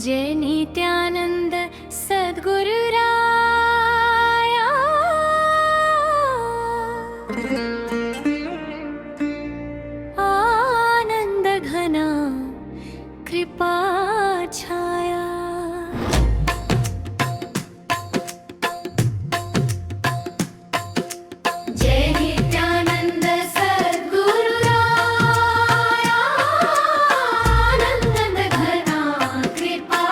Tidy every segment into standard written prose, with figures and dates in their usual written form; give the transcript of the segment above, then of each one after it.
जय नित्यानंद सद्गुरुराया। आनंद घना कृपा छाया। जय नित्यानंद सद्गुरुराया। आनंद घना कृपा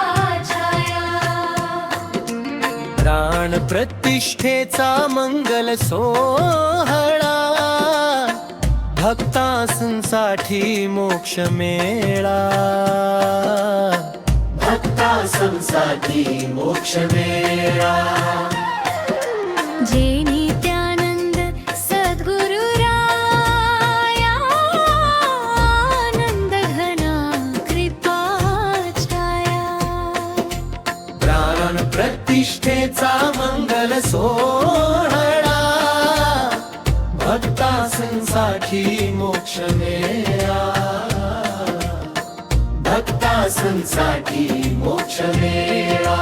छाया। प्राण प्रतिष्ठेचा मंगल सोहळा, भक्तांसाठी मोक्ष मेळा, भक्तांसाठी मोक्ष मेळा। जय नित्यानंद सद्गुरुराया। आनंद घना कृपा छाया। प्राण प्रतिष्ठेचा मंगल सोहळा, भक्तांसाठी मोक्ष मेळा, भक्तांसाठी मोक्ष मेळा।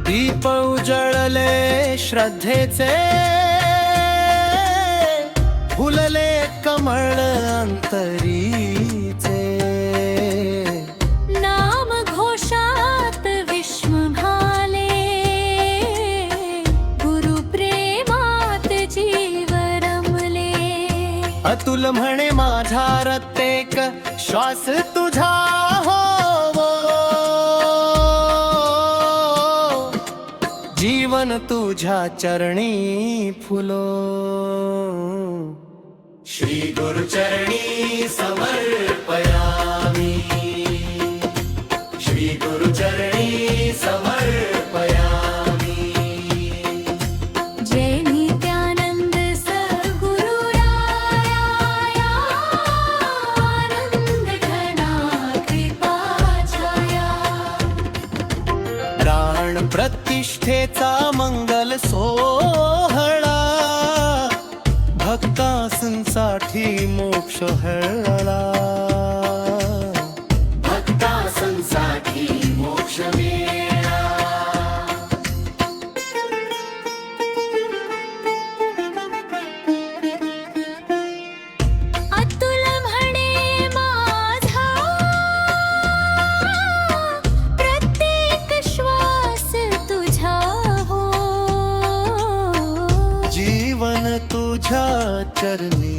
दीप उजळले श्रद्धेचे, फुलले कमळ अंतरीचे। नाम घोषात विश्व भाले, गुरु प्रेमात जीव रमले। अतुल म्हणे माझा रत्तेक श्वास तुझा होवो, जीवन तुझ्या चरणी फुलो। श्री गुरु चरणी समर्पयामि, श्री गुरु चरणी समर्पयामि। जय नित्यानंद सद्गुरुराया। आनंद घना कृपा छाया। प्राण प्रतिष्ठेचा मंगल सोहळा, भक्तांसाठी मोक्ष हळला, भक्तांसाठी मोक्ष मेळा। अतुल म्हणे माझा प्रत्येक श्वास तुझा हो, जीवन तुझ्या चरणी